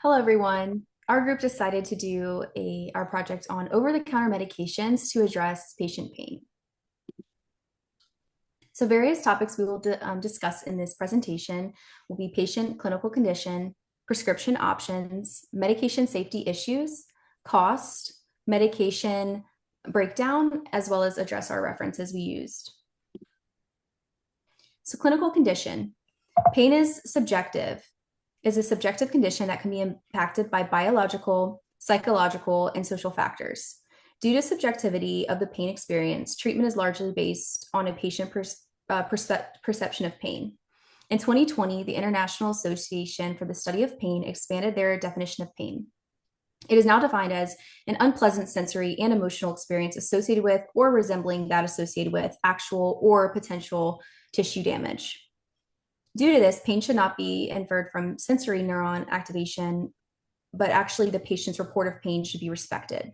Hello, everyone. Our group decided to do our project on over-the-counter medications to address patient pain. So various topics we will discuss in this presentation will be patient clinical condition, prescription options, medication safety issues, cost, medication breakdown, as well as address our references we used. So clinical condition. Pain is a subjective condition that can be impacted by biological, psychological, and social factors. Due to subjectivity of the pain experience, treatment is largely based on a patient perception of pain. In 2020, the International Association for the Study of Pain expanded their definition of pain. It is now defined as an unpleasant sensory and emotional experience associated with or resembling that associated with actual or potential tissue damage. Due to this, pain should not be inferred from sensory neuron activation, but actually the patient's report of pain should be respected.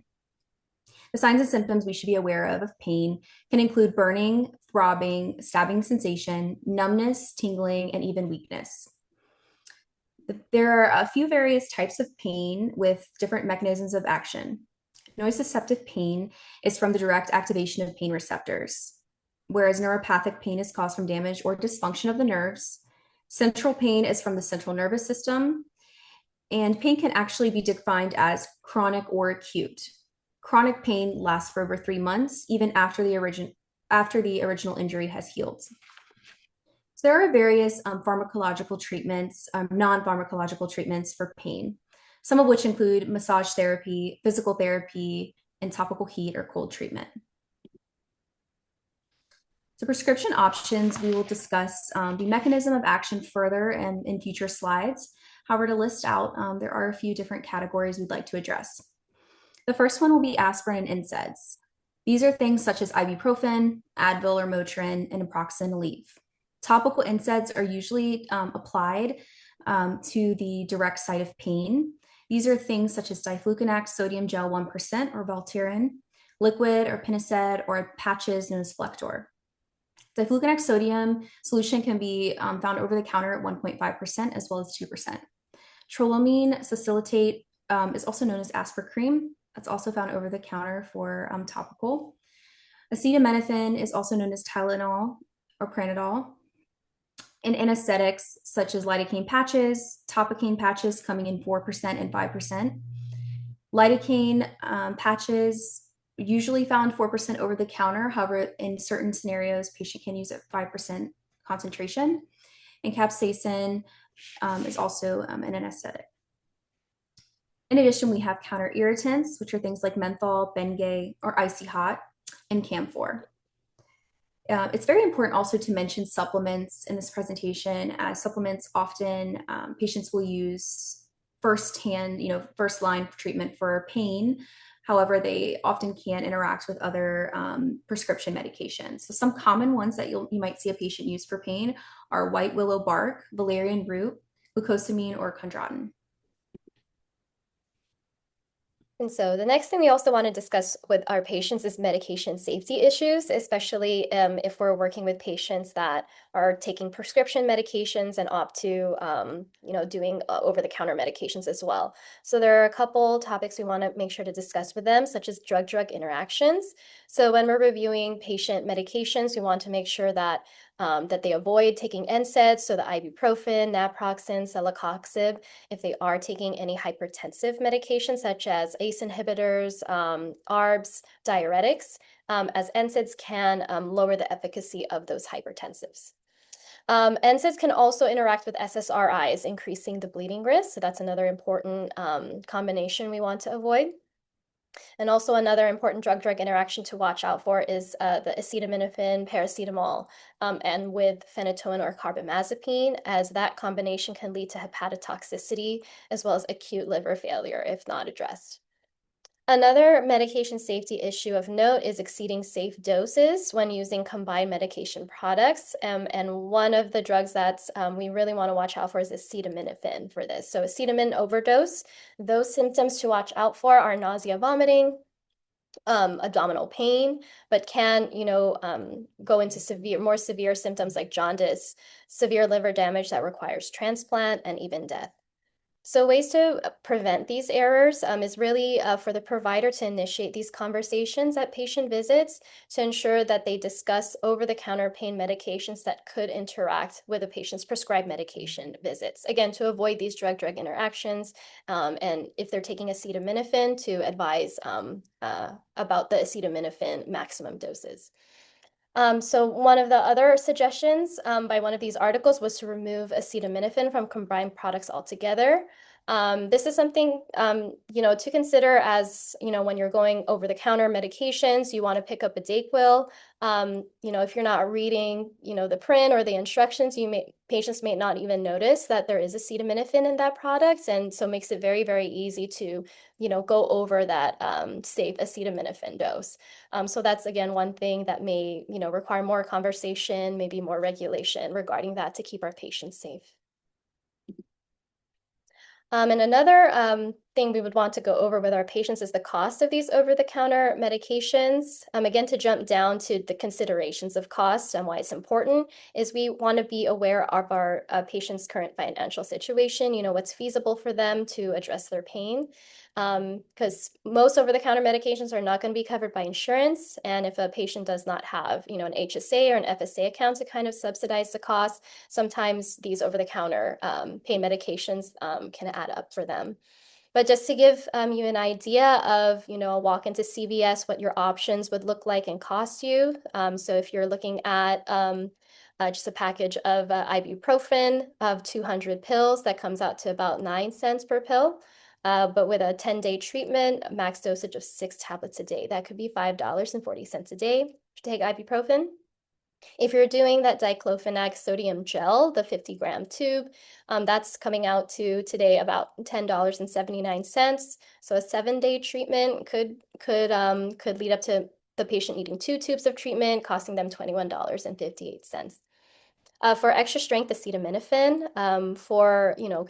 The signs and symptoms we should be aware of pain can include burning, throbbing, stabbing sensation, numbness, tingling, and even weakness. There are a few various types of pain with different mechanisms of action. Nociceptive pain is from the direct activation of pain receptors, whereas neuropathic pain is caused from damage or dysfunction of the nerves. Central pain is from the central nervous system, and pain can actually be defined as chronic or acute. Chronic pain lasts for over 3 months, even after the original injury has healed. So there are various pharmacological treatments, non-pharmacological treatments for pain, some of which include massage therapy, physical therapy, and topical heat or cold treatment. So prescription options, we will discuss the mechanism of action further and in future slides. However, to list out, there are a few different categories we'd like to address. The first one will be aspirin and NSAIDs. These are things such as ibuprofen, Advil or Motrin, and naproxen, Aleve. Topical NSAIDs are usually applied to the direct site of pain. These are things such as diflucanac sodium gel 1% or Voltaren, liquid or Pinicid, or patches known as Flector. Diflucanac sodium solution can be found over the counter at 1.5% as well as 2%. Trolamine salicylate is also known as Aspercreme. That's also found over the counter for topical. Acetaminophen is also known as Tylenol or Pranidol. And anesthetics such as lidocaine patches, topicaine patches coming in 4% and 5%. Lidocaine patches usually found 4% over the counter. However, in certain scenarios, patient can use at 5% concentration. And capsaicin is also an anesthetic. In addition, we have counter irritants, which are things like menthol, Bengay, or icy hot, and camphor. It's very important also to mention supplements in this presentation, as supplements often patients will use first line treatment for pain. However, they often can interact with other prescription medications. So some common ones that you might see a patient use for pain are white willow bark, valerian root, glucosamine, or chondroitin. And so the next thing we also want to discuss with our patients is medication safety issues, especially if we're working with patients that are taking prescription medications and opt to, doing over-the-counter medications as well. So there are a couple topics we want to make sure to discuss with them, such as drug-drug interactions. So when we're reviewing patient medications, we want to make sure that they avoid taking NSAIDs, so the ibuprofen, naproxen, celecoxib, if they are taking any hypertensive medications such as ACE inhibitors, ARBs, diuretics, as NSAIDs can lower the efficacy of those hypertensives. NSAIDs can also interact with SSRIs, increasing the bleeding risk. So that's another important combination we want to avoid. And also another important drug-drug interaction to watch out for is the acetaminophen, paracetamol, and with phenytoin or carbamazepine, as that combination can lead to hepatotoxicity as well as acute liver failure if not addressed. Another medication safety issue of note is exceeding safe doses when using combined medication products. And one of the drugs that we really want to watch out for is acetaminophen for this. So acetamin overdose, those symptoms to watch out for are nausea, vomiting, abdominal pain, but can, go into more severe symptoms like jaundice, severe liver damage that requires transplant, and even death. So ways to prevent these errors is really for the provider to initiate these conversations at patient visits to ensure that they discuss over-the-counter pain medications that could interact with a patient's prescribed medication visits. Again, to avoid these drug-drug interactions, and if they're taking acetaminophen, to advise about the acetaminophen maximum doses. So one of the other suggestions by one of these articles was to remove acetaminophen from combined products altogether. This is something, to consider as, when you're going over the counter medications, you want to pick up a Dayquil. If you're not reading, the print or the instructions, patients may not even notice that there is acetaminophen in that product. And so makes it very, very easy to, go over that safe acetaminophen dose. So that's, again, one thing that may, require more conversation, maybe more regulation regarding that to keep our patients safe. And another thing we would want to go over with our patients is the cost of these over-the-counter medications. Again, to jump down to the considerations of cost and why it's important, is we want to be aware of our patient's current financial situation, what's feasible for them to address their pain. Because most over-the-counter medications are not going to be covered by insurance. And if a patient does not have, an HSA or an FSA account to kind of subsidize the cost, sometimes these over-the-counter pain medications can add up for them. But just to give you an idea of, a walk into CVS, what your options would look like and cost you. So if you're looking at just a package of ibuprofen of 200 pills, that comes out to about 9 cents per pill. But with a 10-day treatment, a max dosage of 6 tablets a day, that could be $5.40 a day to take ibuprofen. If you're doing that diclofenac sodium gel, the 50-gram tube, that's coming out to today about $10.79. So a 7-day treatment could lead up to the patient needing 2 tubes of treatment, costing them $21.58. For extra strength acetaminophen,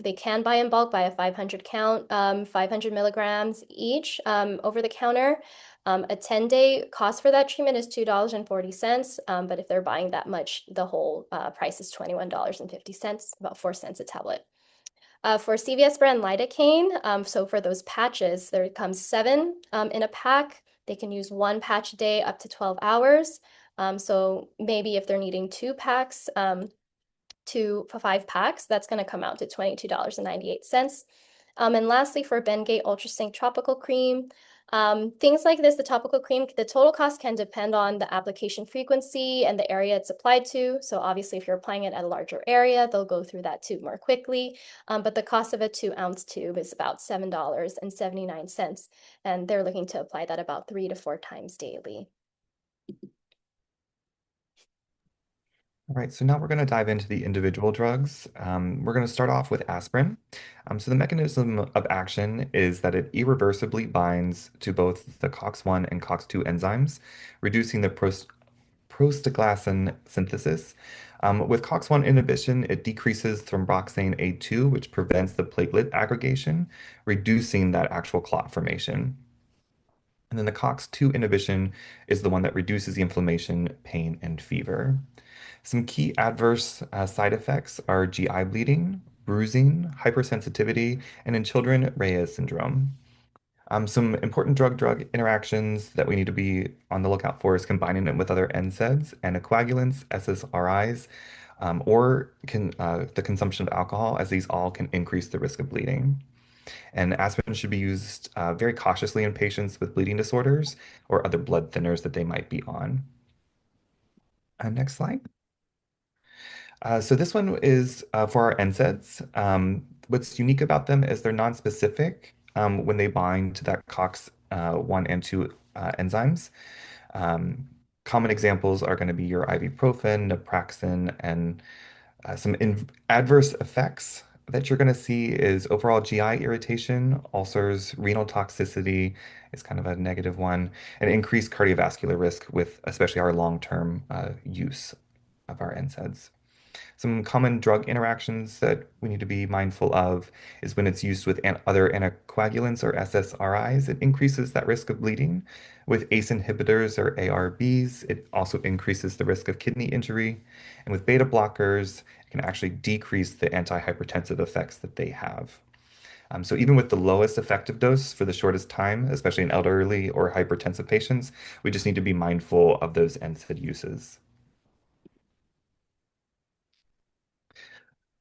they can buy in bulk by a 500 count, 500 milligrams each over the counter. A 10-day cost for that treatment is $2.40, but if they're buying that much, the whole price is $21.50, about 4 cents a tablet. For CVS brand lidocaine, so for those patches, there comes 7 in a pack. They can use 1 patch a day up to 12 hours. So maybe if they're needing 2 packs, 5 packs, that's going to come out to $22.98. And lastly, for Bengay Ultra Sync Tropical Cream, things like this, the topical cream, the total cost can depend on the application frequency and the area it's applied to. So obviously, if you're applying it at a larger area, they'll go through that tube more quickly. But the cost of a 2-ounce tube is about $7.79, and they're looking to apply that about 3 to 4 times daily. All right, so now we're going to dive into the individual drugs. We're going to start off with aspirin. So the mechanism of action is that it irreversibly binds to both the COX-1 and COX-2 enzymes, reducing the prostaglandin synthesis. With COX-1 inhibition, it decreases thromboxane A2, which prevents the platelet aggregation, reducing that actual clot formation. And then the COX-2 inhibition is the one that reduces the inflammation, pain, and fever. Some key adverse side effects are GI bleeding, bruising, hypersensitivity, and in children, Reyes syndrome. Some important drug-drug interactions that we need to be on the lookout for is combining it with other NSAIDs, anticoagulants, SSRIs, or the consumption of alcohol, as these all can increase the risk of bleeding. And aspirin should be used very cautiously in patients with bleeding disorders or other blood thinners that they might be on. Next slide. So this one is for our NSAIDs. What's unique about them is they're non-specific when they bind to that COX-1 and 2 enzymes. Common examples are going to be your ibuprofen, naproxen, and some adverse effects that you're going to see is overall GI irritation, ulcers, renal toxicity is kind of a negative one, and increased cardiovascular risk with especially our long-term use of our NSAIDs. Some common drug interactions that we need to be mindful of is when it's used with other anticoagulants or SSRIs, it increases that risk of bleeding. With ACE inhibitors or ARBs, it also increases the risk of kidney injury. And with beta blockers, it can actually decrease the antihypertensive effects that they have. So even with the lowest effective dose for the shortest time, especially in elderly or hypertensive patients, we just need to be mindful of those NSAID uses.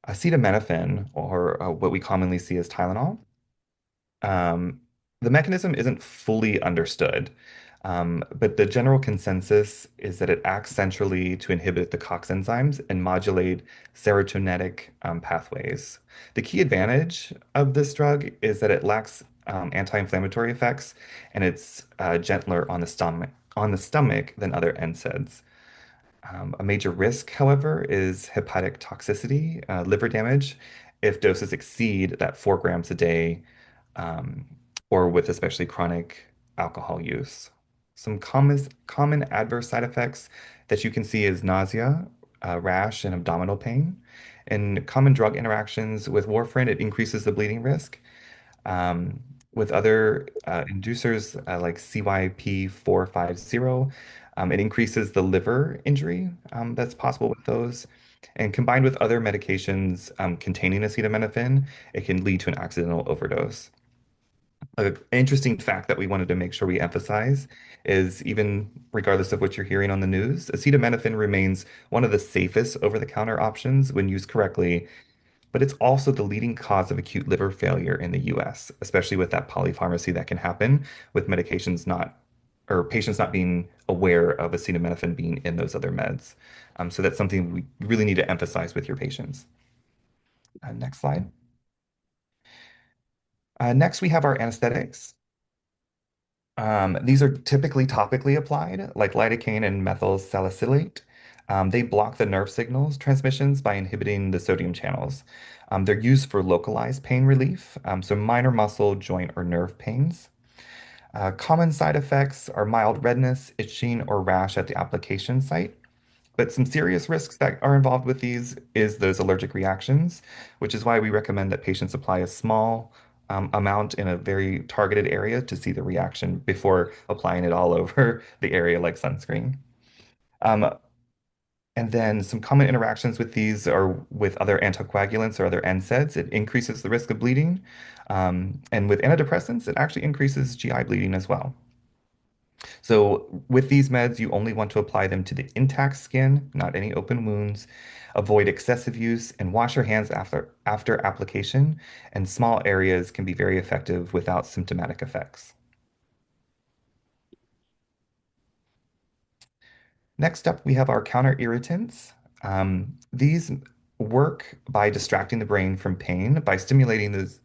Acetaminophen, or what we commonly see as Tylenol, um, the mechanism isn't fully understood, but the general consensus is that it acts centrally to inhibit the COX enzymes and modulate serotonergic pathways. The key advantage of this drug is that it lacks anti-inflammatory effects and it's gentler on the stomach than other NSAIDs. A major risk, however, is hepatic toxicity, liver damage, if doses exceed that 4 grams a day, um, or with especially chronic alcohol use. Some common adverse side effects that you can see is nausea, rash, and abdominal pain. In common drug interactions with warfarin, it increases the bleeding risk. Um, with other inducers like CYP450, it increases the liver injury that's possible with those. And combined with other medications containing acetaminophen, it can lead to an accidental overdose. An interesting fact that we wanted to make sure we emphasize is even regardless of what you're hearing on the news, acetaminophen remains one of the safest over-the-counter options when used correctly, but it's also the leading cause of acute liver failure in the US, especially with that polypharmacy that can happen with medications not, or patients not being aware of acetaminophen being in those other meds. So that's something we really need to emphasize with your patients. Next slide. Next, we have our anesthetics. These are typically topically applied, like lidocaine and methyl salicylate. They block the nerve signals transmissions by inhibiting the sodium channels. They're used for localized pain relief, so minor muscle, joint, or nerve pains. Common side effects are mild redness, itching, or rash at the application site. But some serious risks that are involved with these is those allergic reactions, which is why we recommend that patients apply a small amount in a very targeted area to see the reaction before applying it all over the area like sunscreen. Um, and then some common interactions with these are with other anticoagulants or other NSAIDs. It increases the risk of bleeding. And with antidepressants, it actually increases GI bleeding as well. So with these meds, you only want to apply them to the intact skin, not any open wounds. Avoid excessive use and wash your hands after application. And small areas can be very effective without symptomatic effects. Next up, we have our counter irritants. These work by distracting the brain from pain by stimulating those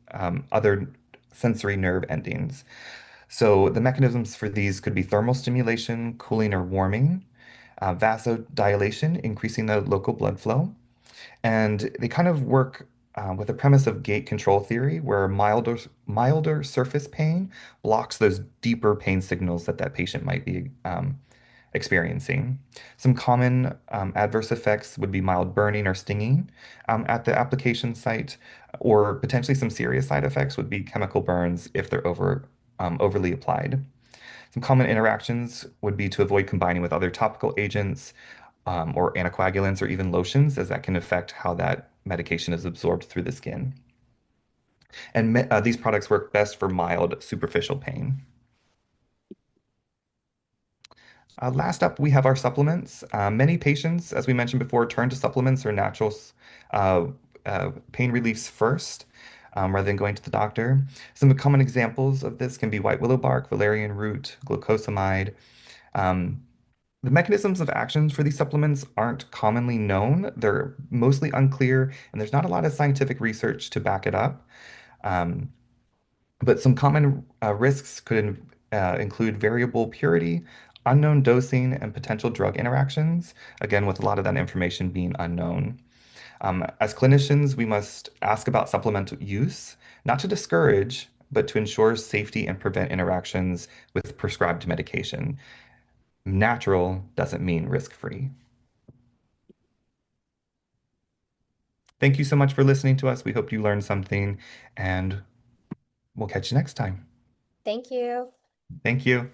other sensory nerve endings. So the mechanisms for these could be thermal stimulation, cooling or warming, vasodilation, increasing the local blood flow. And they kind of work with the premise of gate control theory, where milder surface pain blocks those deeper pain signals that that patient might be experiencing. Some common adverse effects would be mild burning or stinging at the application site, or potentially some serious side effects would be chemical burns if they're overly applied. Some common interactions would be to avoid combining with other topical agents or anticoagulants or even lotions, as that can affect how that medication is absorbed through the skin. And these products work best for mild superficial pain. Last up, we have our supplements. Many patients, as we mentioned before, turn to supplements or natural uh, pain reliefs first, rather than going to the doctor. Some common examples of this can be white willow bark, valerian root, glucosamide. Um, the mechanisms of actions for these supplements aren't commonly known. They're mostly unclear, and there's not a lot of scientific research to back it up. Um, but some common risks could include variable purity, unknown dosing, and potential drug interactions, again, with a lot of that information being unknown. As clinicians, we must ask about supplemental use, not to discourage, but to ensure safety and prevent interactions with prescribed medication. Natural doesn't mean risk-free. Thank you so much for listening to us. We hope you learned something, and we'll catch you next time. Thank you. Thank you.